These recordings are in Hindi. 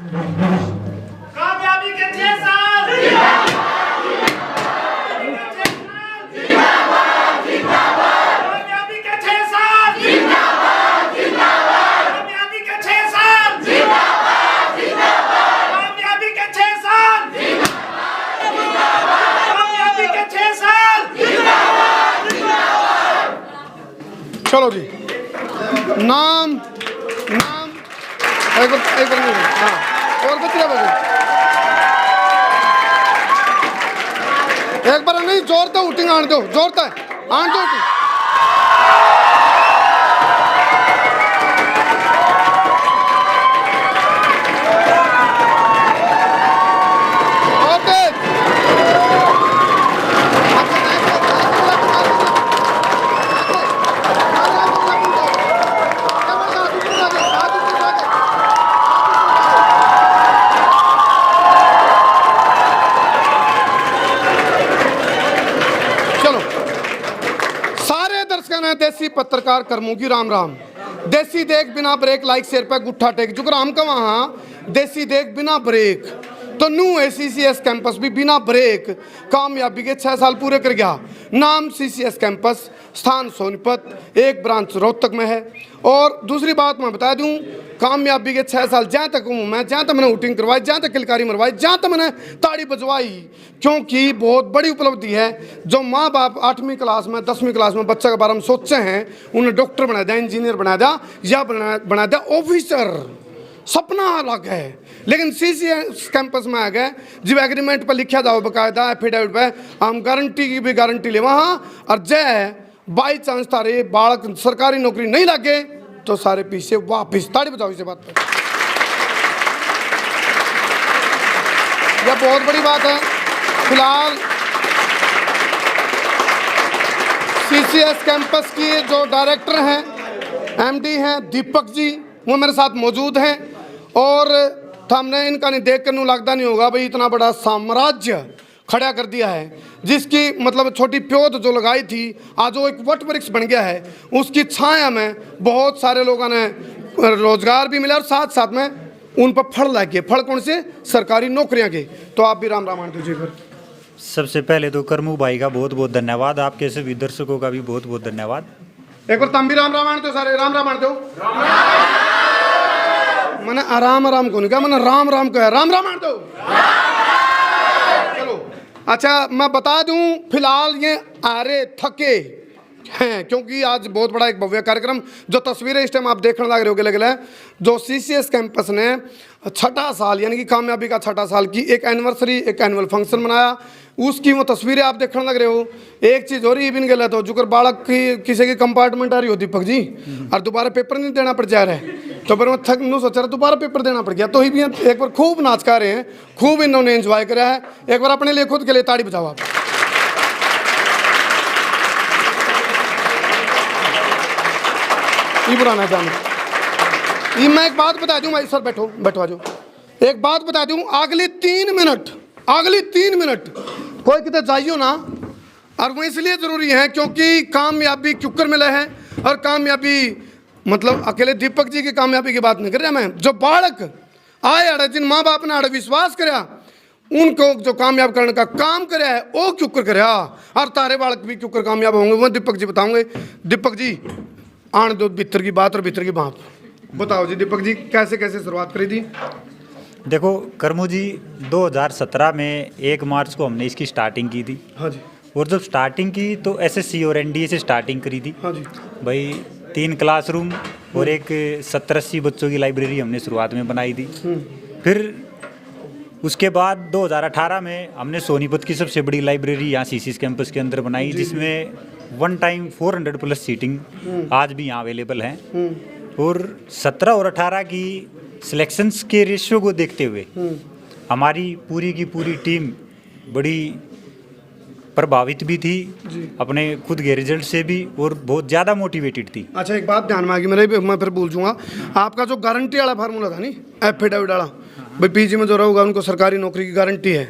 कामयाबी के 6 साल कामयाबी के 6 साल कामयाबी के 6 साल कामयाबी के 6 साल कामयाबी के 6 साल। चलो जी, नाम नाम एक बार हाँ और बतिया बजे एक बार नहीं जोरता उठिंग आन दो, जोरता है आन दो उठिंग। ओके देसी पत्रकार कर्मों की राम राम। देसी देख बिना ब्रेक लाइक शेर पे गुट्ठा टेक जुगर हम का वहाँ देसी देख बिना ब्रेक तो न्यू CCS कैंपस भी बिना ब्रेक कामयाबी के 6 साल पूरे कर गया। नाम CCS कैंपस, स्थान सोनीपत, एक ब्रांच रोहतक में है। और दूसरी बात मैं बता दूं, कामयाबी के 6 साल जहाँ तक हूँ मैं, जहाँ तक मैंने वोटिंग करवाई, जहाँ तक किलकारी मरवाई, जहाँ तक मैंने ताड़ी बजवाई, क्योंकि बहुत बड़ी उपलब्धि है। जो माँ बाप 8वीं क्लास में 10वीं क्लास में बच्चा के बारे में सोचते हैं, उन्हें डॉक्टर बना दिया, इंजीनियर बना दिया या बना दिया ऑफिसर, सपना अलग है। लेकिन CCS कैंपस में आ गए जब एग्रीमेंट पर लिखा जाओ बकायदा एफिडेविट पे, हम गारंटी की भी गारंटी ले वहाँ। और जय बाई चांस तारे बालक सरकारी नौकरी नहीं लगे तो सारे पीछे वापिस। ताड़ी बजाओ इसे बात पर, यह बहुत बड़ी बात है। फिलहाल CCS कैंपस की जो डायरेक्टर हैं, MD हैं दीपक जी, वो मेरे साथ मौजूद हैं। और हमने इनका नहीं देख कर नहीं लगता नहीं होगा भाई इतना बड़ा साम्राज्य खड़ा कर दिया है, जिसकी मतलब छोटी प्योद जो लगाई थी आज वो एक वट वृक्ष बन गया है। उसकी छाया में बहुत सारे लोगों ने रोजगार भी मिला और साथ साथ में उन पर फल लगे। फल कौन से? सरकारी नौकरियां के। तो आप भी राम राम मान दीजिए। फिर सबसे पहले तो करमू भाई का बहुत बहुत धन्यवाद, आपके सभी दर्शकों का भी बहुत बहुत धन्यवाद। एक बार तुम भी राम राम मान दो, सारे राम राम मान दो। मैंने आराम आराम को नहीं कहा, मैंने राम राम कहा, राम राम मान दो। चलो अच्छा मैं बता दूं, फिलहाल ये आरे थके हैं क्योंकि आज बहुत बड़ा एक भव्य कार्यक्रम जो तस्वीरें इस टाइम आप देखने लग रहे हो लगे जो CCS कैंपस ने 6ठा साल यानी कि कामयाबी का 6ठा साल की एक एनिवर्सरी, एक एनुअल फंक्शन बनाया, उसकी वो तस्वीरें आप देखने लग रहे हो। एक चीज़ हो रही बिन गलत तो जुकर बालक की किसी की कंपार्टमेंट आ रही हो दीपक जी, और दोबारा पेपर नहीं देना पड़ जा रहा है, तो फिर मैं थक नू सोचा रहा दोबारा पेपर देना पड़ गया। तो ही भी एक बार खूब नाच का रहे हैं, खूब इन्होंने एंजॉय करा है। एक बार अपने लिए खुद के लिए ताड़ी बजाओ आप। ये बुराना जाना, ये मैं एक बात बता दूं भाई सर, बैठो बैठवा जो एक बात बता दूं, अगली 3 मिनट कोई किधर जाइयो ना, और वो इसलिए ज़रूरी है क्योंकि कामयाबी क्योंकर मिले हैं। और कामयाबी मतलब अकेले दीपक जी की कामयाबी की बात नहीं कर रहा मैं, जो बालक आए अड़े जिन माँ बाप ने अड़े विश्वास कराया उनको जो कामयाब करने का काम करे है वो क्योंकर करे, और तारे बालक भी क्योंकर कामयाब होंगे वो दीपक जी बताओगे। दीपक जी आन दो भीतर की बात और भीतर की बात बताओ जी। दीपक जी कैसे कैसे शुरुआत करी थी? देखो करमू जी 2017 में 1 मार्च को हमने इसकी स्टार्टिंग की थी। हाँ जी। और जब स्टार्टिंग की तो SSC और NDA से स्टार्टिंग करी थी। हाँ जी भाई 3 क्लासरूम और एक 70-80 बच्चों की लाइब्रेरी हमने शुरुआत में बनाई थी। फिर उसके बाद 2018 में हमने सोनीपत की सबसे बड़ी लाइब्रेरी यहाँ CCS कैंपस के अंदर बनाई, जिसमें 1 टाइम 400+ सीटिंग आज भी यहाँ अवेलेबल हैं। और 17 और 18 की सिलेक्शंस के रेशियो को देखते हुए हमारी पूरी की पूरी टीम बड़ी प्रभावित भी थी अपने खुद के रिजल्ट से भी, और बहुत ज़्यादा मोटिवेटेड थी। अच्छा एक बात ध्यान में आ गई मेरे भी, मैं फिर बोल दूंगा। आपका जो गारंटी वाला फार्मूला था नहीं, एफिडेविट वाला, भाई PG में जो रहेगा उनको सरकारी नौकरी की गारंटी है।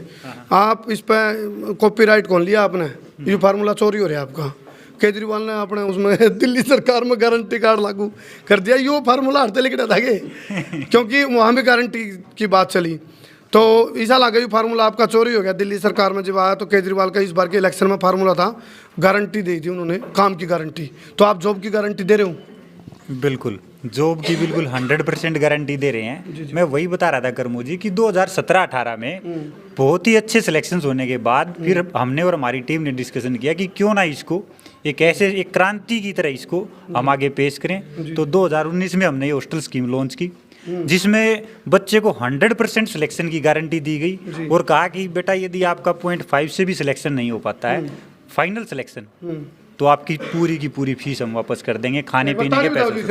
आप इस पर कॉपीराइट कौन लिया आपने? ये फार्मूला चोरी हो रहा है आपका। केजरीवाल ने अपने उसमें दिल्ली सरकार में गारंटी कार्ड लागू कर दिया, यो फार्मूला हटते लिखा था क्योंकि वहाँ भी गारंटी की बात चली। तो ऐसा लगा फार्मूला आपका चोरी हो गया। दिल्ली सरकार में जब आया तो केजरीवाल का इस बार के इलेक्शन में फार्मूला था, गारंटी दी थी उन्होंने, काम की गारंटी। तो आप जॉब की गारंटी दे रहे हो? बिल्कुल, जॉब की बिल्कुल 100% गारंटी दे रहे हैं। मैं वही बता रहा था करमू जी कि 2017-18 में बहुत ही अच्छे सिलेक्शंस होने के बाद फिर हमने और हमारी टीम ने डिस्कशन किया कि क्यों ना इसको एक क्रांति की तरह इसको हम आगे पेश करें। तो 2019 में हमने ये हॉस्टल स्कीम लॉन्च की, जिसमें बच्चे को 100% सिलेक्शन की गारंटी दी गई और कहा कि बेटा यदि आपका 0.5 से भी सिलेक्शन नहीं हो पाता है फाइनल सिलेक्शन, तो आपकी पूरी की पूरी फीस हम वापस कर देंगे, खाने पीने के पैसे,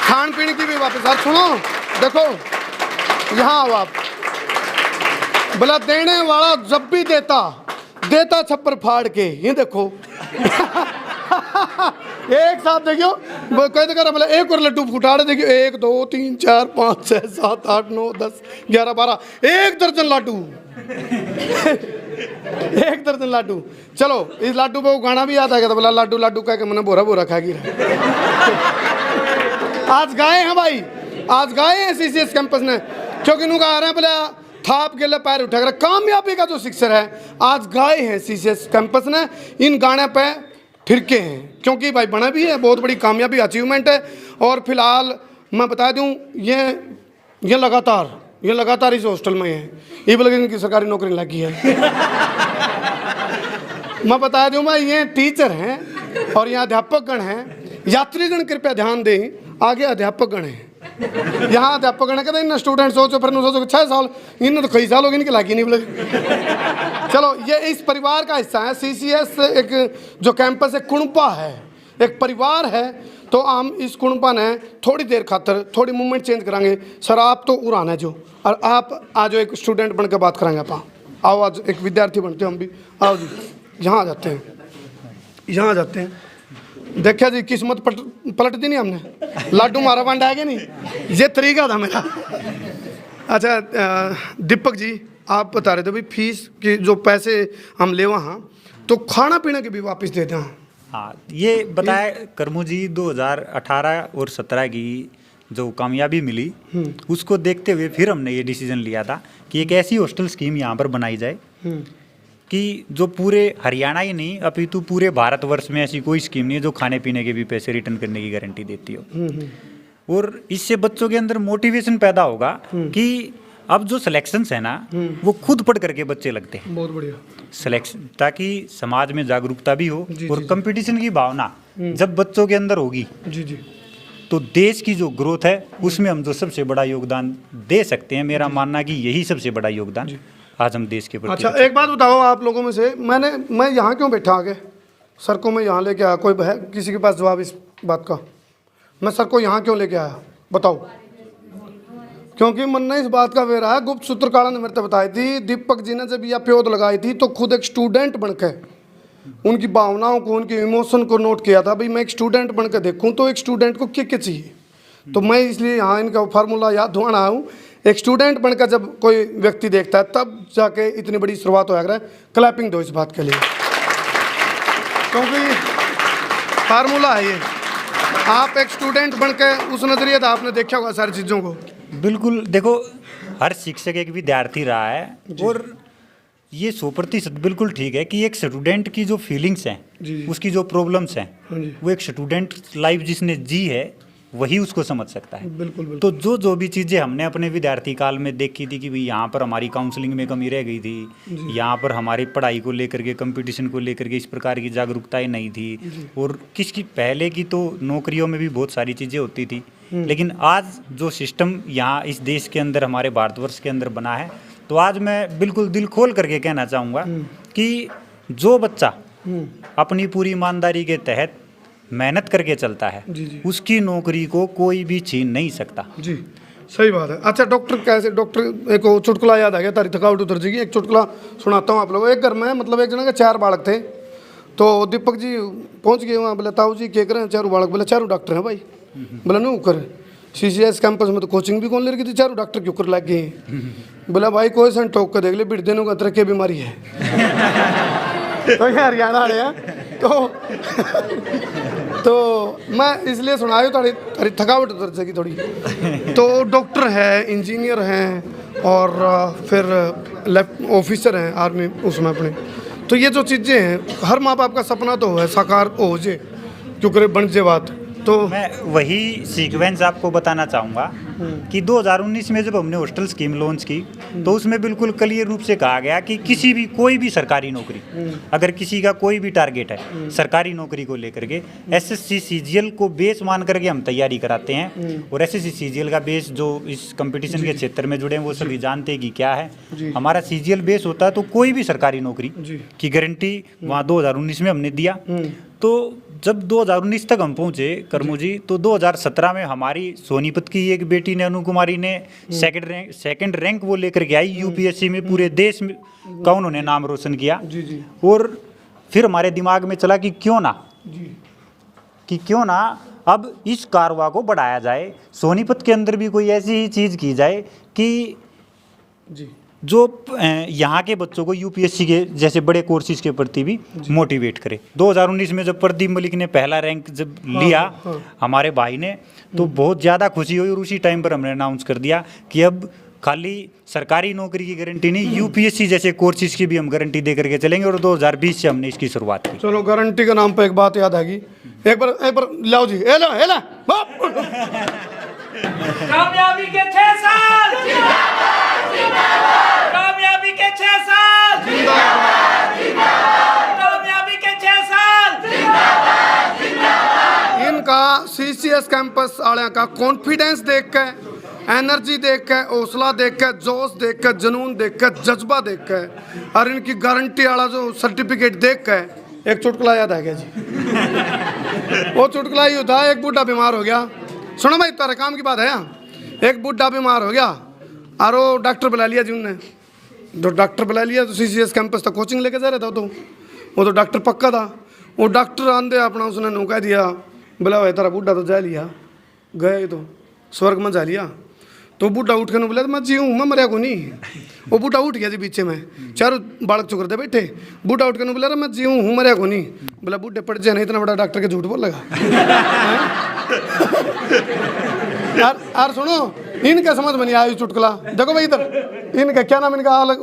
खान पीने की भी वापस। यार सुनो, देखो यहाँ आओ आप, बोला देने वाला जब भी देता छप्पर फाड़ के, ये देखो एक साथ देखियो, कहते कर बोला एक और लड्डू फुटाड़े देखियो, 1 2 3 4 5 6 7 8 9 10 11 12, 1 दर्जन लाडू 1 दर्जन लाडू। चलो इस लाडू पे वो गाना भी याद आ गया था, बोला लाडू लाडू कह के मैंने बोरा बोरा खा गया। आज गाए हैं भाई, आज गाए हैं सीसीएस कैंपस ने, क्योंकि नु गा रहे हैं बोले थाप के लिए पैर उठा कर, कामयाबी का जो शिक्षर है आज गाए हैं सीसीएस कैंपस ने, इन गाने पे फिरके हैं, क्योंकि भाई बना भी है, बहुत बड़ी कामयाबी अचीवमेंट है। और फिलहाल मैं बता दूं ये लगातार इस हॉस्टल में है, ये बोले इनकी सरकारी नौकरी लगी है। मैं बता दूं मैं ये टीचर हैं और यहाँ अध्यापकगण हैं, यात्रीगण कृपया ध्यान दें, आगे अध्यापकगण हैं, यहाँ अध्यापकगण कहते इन स्टूडेंट सोचो फिर सोचो 6 साल, इन तो कई साल हो गए इनकी लागी नहीं बोले। चलो ये इस परिवार का हिस्सा है। सीसीएस एक जो कैंपस है कुणपा है, एक परिवार है। तो हम इस कुणपा ने थोड़ी देर खातर थोड़ी मूवमेंट चेंज करांगे। सर आप तो उड़ान है जो, और आप आज एक स्टूडेंट बन के बात कराएंगे। आप आओ, आज एक विद्यार्थी बनते हैं हम भी, आओ जी यहाँ आ जाते हैं, यहाँ आ जाते हैं। देखा जी किस्मत पलट दी नहीं हमने, लाडू मारा बंड आ गया नहीं, ये तरीका था मेरा। अच्छा दीपक जी आप बता रहे थे भाई फीस की जो पैसे हम ले वहाँ, तो खाना पीना के भी वापस देते हैं। हाँ, ये बताया करमू जी 2018 और 17 की जो कामयाबी मिली उसको देखते हुए फिर हमने ये डिसीजन लिया था कि एक ऐसी हॉस्टल स्कीम यहाँ पर बनाई जाए कि जो पूरे हरियाणा ही नहीं अपितु पूरे भारतवर्ष में ऐसी कोई स्कीम नहीं है जो खाने पीने के भी पैसे रिटर्न करने की गारंटी देती हो। और इससे बच्चों के अंदर मोटिवेशन पैदा होगा कि अब जो सिलेक्शंस है ना वो खुद पढ़ करके बच्चे लगते हैं। बहुत बढ़िया सिलेक्शन, ताकि समाज में जागरूकता भी हो और कंपटीशन की भावना जब बच्चों के अंदर होगी जी तो देश की जो ग्रोथ है उसमें हम जो सबसे बड़ा योगदान दे सकते हैं। मेरा मानना कि यही सबसे बड़ा योगदान आज हम देश के प्रति। अच्छा एक बात बताओ आप लोगों में से, मैं यहाँ क्यों बैठा आगे, सर को मैं यहाँ लेके आया, कोई है किसी के पास जवाब इस बात का? मैं सर को यहाँ क्यों लेके आया बताओ? क्योंकि मन ने इस बात का वे रहा, गुप्त सूत्रकारों ने मेरे को बताई थी, दीपक जी ने जब यह प्योद लगाई थी तो खुद एक स्टूडेंट बनकर उनकी भावनाओं को, उनके इमोशन को नोट किया था। भाई मैं एक स्टूडेंट बनकर देखूं तो एक स्टूडेंट को क्या क्या चाहिए, तो मैं इसलिए यहाँ इनका फार्मूला याद धुआना आया हूँ। एक स्टूडेंट बनकर जब कोई व्यक्ति देखता है तब जाके इतनी बड़ी शुरुआत हो रहा है। क्लैपिंग दो इस बात के लिए, क्योंकि फार्मूला है ये। आप एक स्टूडेंट बनकर उस नजरिए था, आपने देखा होगा सारी चीज़ों को। बिल्कुल, देखो हर शिक्षक एक विद्यार्थी रहा है और ये 100% बिल्कुल ठीक है कि एक स्टूडेंट की जो फीलिंग्स हैं, उसकी जो प्रॉब्लम्स हैं, वो एक स्टूडेंट लाइफ जिसने जी है वही उसको समझ सकता है। बिल्कुल। तो जो भी चीज़ें हमने अपने विद्यार्थी काल में देखी थी कि भाई यहाँ पर हमारी काउंसलिंग में कमी रह गई थी, यहाँ पर हमारी पढ़ाई को लेकर के, कंपटीशन को लेकर के इस प्रकार की जागरूकताएं नहीं थी, और किसकी पहले की तो नौकरियों में भी बहुत सारी चीज़ें होती थी। लेकिन आज जो सिस्टम यहाँ इस देश के अंदर, हमारे भारतवर्ष के अंदर बना है, तो आज मैं बिल्कुल दिल खोल करके कहना चाहूँगा कि जो बच्चा अपनी पूरी ईमानदारी के तहत मेहनत करके चलता है, उसकी नौकरी को कोई भी छीन नहीं सकता। जी सही बात है। अच्छा डॉक्टर कैसे, डॉक्टर एक चुटकुला याद आ गया, तारी थकावट उतर जाएगी। एक चुटकुला सुनाता हूँ आप लोगों। एक घर में मतलब एक जना के 4 बालक थे, तो दीपक जी पहुँच गए वहाँ। बोले ताऊ जी क्या करें 4 बालक? बोले 4 डॉक्टर हैं भाई। बोला नहीं कर, सीसीएस कैंपस में तो कोचिंग भी कौन ले रही थी, 4 डॉक्टर क्यों कर लग गए? बोला भाई कोई सन टोक कर देख ले, बिट देने का तरह की बीमारी है। तो ये हरियाणा वाले हैं तो मैं इसलिए सुना रही थोड़ी थोड़ी थकावट उतर सकी थोड़ी। तो डॉक्टर है, इंजीनियर हैं और फिर लेफ्ट ऑफिसर हैं आर्मी उसमें अपने। तो ये जो चीज़ें हैं हर माँ बाप का सपना तो है साकार हो जे क्योंकि बन जे बात। तो मैं वही सीक्वेंस आपको बताना चाहूँगा कि 2019 में जब हमने हॉस्टल स्कीम लॉन्च की तो उसमें बिल्कुल क्लियर रूप से कहा गया कि किसी भी कोई भी सरकारी नौकरी, अगर किसी का कोई भी टारगेट है सरकारी नौकरी को लेकर के, एसएससी सीजीएल को बेस मान करके हम तैयारी कराते हैं। और एसएससी सीजीएल का बेस जो इस कंपटीशन के क्षेत्र में जुड़े हैं वो सभी जानते हैं कि क्या है। हमारा सीजीएल बेस होता है तो कोई भी सरकारी नौकरी की गारंटी वहाँ 2019 में हमने दिया। तो जब 2019 तक हम पहुँचे करमू जी, तो 2017 में हमारी सोनीपत की एक बेटी ने, अनु कुमारी ने सेकंड रैंक वो लेकर के आई यूपीएससी में, पूरे देश में का उन्होंने नाम रोशन किया। और फिर हमारे दिमाग में चला कि क्यों ना अब इस कारवा को बढ़ाया जाए, सोनीपत के अंदर भी कोई ऐसी ही चीज़ की जाए कि जो यहाँ के बच्चों को यूपीएससी के जैसे बड़े कोर्सेज के प्रति भी मोटिवेट करे। 2019 में जब प्रदीप मलिक ने पहला रैंक जब लिया हमारे भाई ने, तो बहुत ज़्यादा खुशी हुई और उसी टाइम पर हमने अनाउंस कर दिया कि अब खाली सरकारी नौकरी की गारंटी नहीं, यूपीएससी जैसे कोर्सेज की भी हम गारंटी दे करके चलेंगे। और 2020 से हमने इसकी शुरुआत की। चलो, गारंटी के नाम पर एक बात याद आएगी, एक बार लाओ जी, कामयाबी के 6 साल, कामयाबी के 6 साल, कामयाबी के 6 साल। इनका सीसीएस कैंपस वाले का कॉन्फिडेंस देख के, एनर्जी देख के, हौसला देख के, जोश देख के, जुनून देख के, जज्बा देख के और इनकी गारंटी वाला जो सर्टिफिकेट देख के एक चुटकुला याद आ गया जी। वो चुटकुला ही था, एक बूढ़ा बीमार हो गया। सुनो भाई, तेरे काम की बात है यहाँ। एक बूढ़ा बीमार हो गया और वो डॉक्टर बुला लिया जी उनने। तो डॉक्टर बुला लिया तो सीसीएस कैंपस तक कोचिंग लेके जा रहा था। तो वो तो डॉक्टर पक्का था। वो डॉक्टर आंदे अपना उसने नु कह दिया, बोला भाई तेरा बूढ़ा तो जा लिया, गए तो स्वर्ग में जा लिया। तो बूढ़ा उठ के बोला मैं जी हूँ, मैं मरिया को नहीं। वो बूढ़ा उठ गया जी पीछे में, चारों बालक चुकर दे बैठे। बूढ़ा उठ के बोला मैं जी हूँ, मरिया को नहीं। बोला बूढ़े पड़ जाए नहीं, इतना बड़ा डॉक्टर के झूठ बोल लगा। यार सुनो, इनका समझ में नहीं आया चुटकुला। देखो भाई इधर, इनका क्या नाम, इनका अलग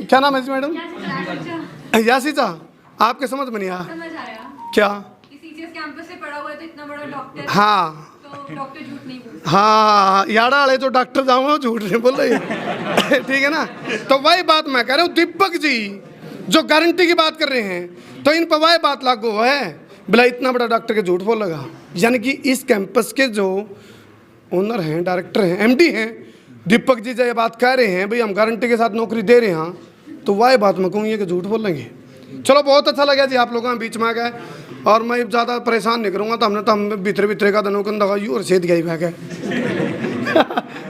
क्या नाम है जी मैडम? यासिचा। आपके समझ में नहीं आया? समझ आया क्या? सीसीएस कैंपस से पढ़ा हुआ है तो इतना बड़ा डॉक्टर। हाँ तो डॉक्टर झूठ नहीं बोलते। हाँ, याड़ा वाले जो डॉक्टर जाऊँ झूठ नहीं बोल रहे। ठीक है ना? तो वही बात मैं कह रहा हूँ, दीपक जी जो गारंटी की बात कर रहे हैं तो इन पर वही बात लागू है। बोला इतना बड़ा डॉक्टर के झूठ बोल लगा। यानी कि इस कैंपस के जो ओनर हैं, डायरेक्टर हैं, एमडी हैं, दीपक जी जो ये बात कह रहे हैं भाई हम गारंटी के साथ नौकरी दे रहे हैं, तो वही बात मैं कहूँ ये कि झूठ बोलेंगे। चलो, बहुत अच्छा लगा जी आप लोगों के बीच में आ गए और मैं ज़्यादा परेशान नहीं करूँगा। तो हमने तो हम भीतरे का दनों कंधा यू और सेध गई मैं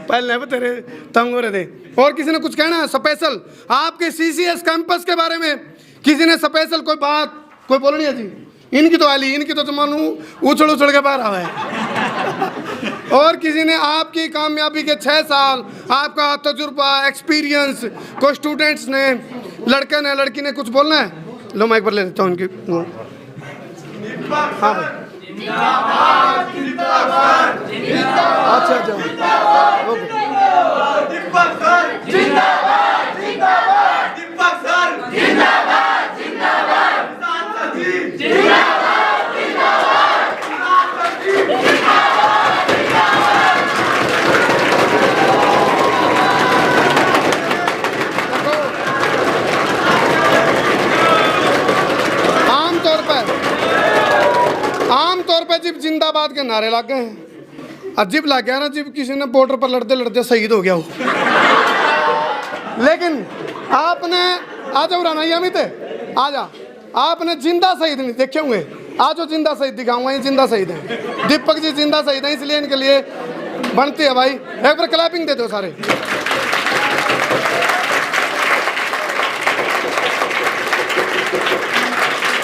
पहले तेरे तंग हो रहे थे। और किसी ने कुछ कहना है स्पेशल आपके सीसीएस कैंपस के बारे में? किसी ने स्पेशल कोई बात कोई बोलनी है जी? इनकी तो आली, इनकी तो मानू उछल के बाहर आवा है। और किसी ने आपकी कामयाबी के 6 साल, आपका तजुर्बा, एक्सपीरियंस, कोई स्टूडेंट्स ने, लड़के ने, लड़की ने कुछ बोलना है? लो माइक पर ले लेता हूँ उनकी। हाँ भाई, अच्छा ओके। आमतौर पे जिब जिंदाबाद के नारे लग गए हैं, अजीब लग गया ना जिब किसी ने बॉर्डर पर लड़ते लड़ते शहीद हो गया हो। लेकिन आपने आज राना थे, आजा, आपने जिंदा शहीद नहीं देखे होंगे। आज जो जिंदा शहीद दिखाऊंगा, ये जिंदा शहीद है। दीपक जी जिंदा शहीद है, इसलिए इनके लिए बनती है भाई। एक बार क्लैपिंग दे दो सारे।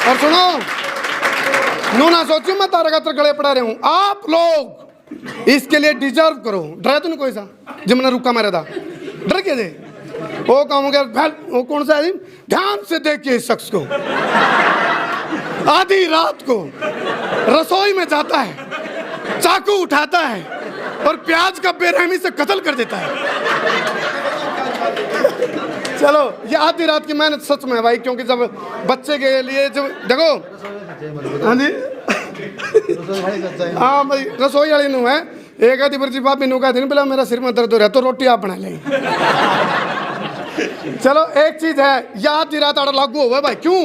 और सुनो, नू ना सोचो मैं तारा खातर गले पड़ा रहा हूँ। आप लोग इसके लिए डिजर्व करो। डरा तो नहीं कोई सा जब मैंने रुका मारा था, डर के दे वो काम हो गया वो कौन सा है? ध्यान से देखिए इस शख्स को, आधी रात को रसोई में जाता है, चाकू उठाता है और प्याज का बेरहमी से कत्ल कर देता है। चलो ये आधी रात की मेहनत सच में है भाई, क्योंकि जब बच्चे के लिए जब देखो, हाँ जी हाँ भाई रसोई वाली नू है, एक आधी बर्जी भाभी नू कहती पहला मेरा सिर में दर्द हो रहा है तो रोटी आप बना लेंगे। चलो एक चीज है, यह आधी रात आड़ा लागू हुआ है भाई, क्यों?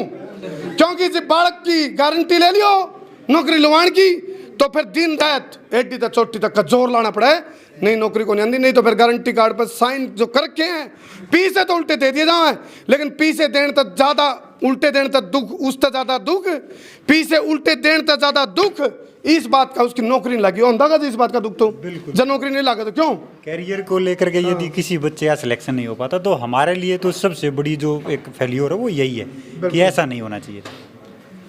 क्योंकि जब बालक की गारंटी ले लियो नौकरी लवाण की, तो फिर दिन रात एडी तक चोटी तक का जोर लाना पड़ा है, नहीं नौकरी को नहीं आती, नहीं तो फिर गारंटी कार्ड पर साइन जो कर रखे हैं पीछे तो उल्टे दे दिए जाए, लेकिन पीछे देने तक ज्यादा उल्टे देने तक दुख, उससे ज्यादा दुख पीछे उल्टे देने तक ज्यादा दुख इस बात का उसकी नौकरी नहीं लगी होगा इस बात का दुख, तो जब नौकरी नहीं लगा तो क्यों? कैरियर को लेकर के यदि किसी बच्चे का सिलेक्शन नहीं हो पाता तो हमारे लिए तो सबसे बड़ी जो एक फेल्योर है वो यही है कि ऐसा नहीं होना चाहिए।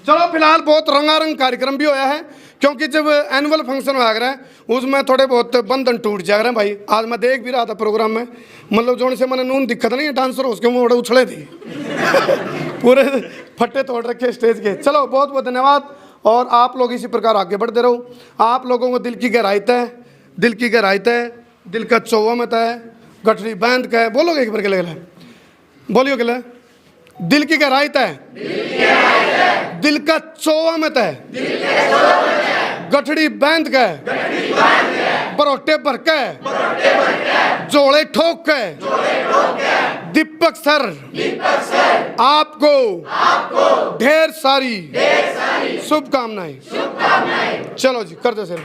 चलो फिलहाल बहुत रंगारंग कार्यक्रम भी होया है, क्योंकि जब एनुअल फंक्शन हो रहा है उसमें थोड़े बहुत बंधन टूट जा रहे हैं भाई। आज मैं देख भी रहा था प्रोग्राम में, मतलब जो से मैंने नून दिक्कत नहीं, डांसर उसके मुँह बड़े उछले थे पूरे फट्टे तोड़ रखे स्टेज के। चलो बहुत बहुत धन्यवाद, और आप लोग इसी प्रकार आगे बढ़ते रहो। आप लोगों को दिल की गहराई है, दिल की गहराई है, दिल का चौवा में है, गठरी बांध का है, बोलोगे एक बार के लगे, बोलियो के लिए दिल की गहराई है, दिल का चौवा में है, गठड़ी बांध के, बरोटे भर के, जोड़े ठोक के, दीपक सर आपको ढेर सारी शुभकामनाएं। चलो जी कर दो सर।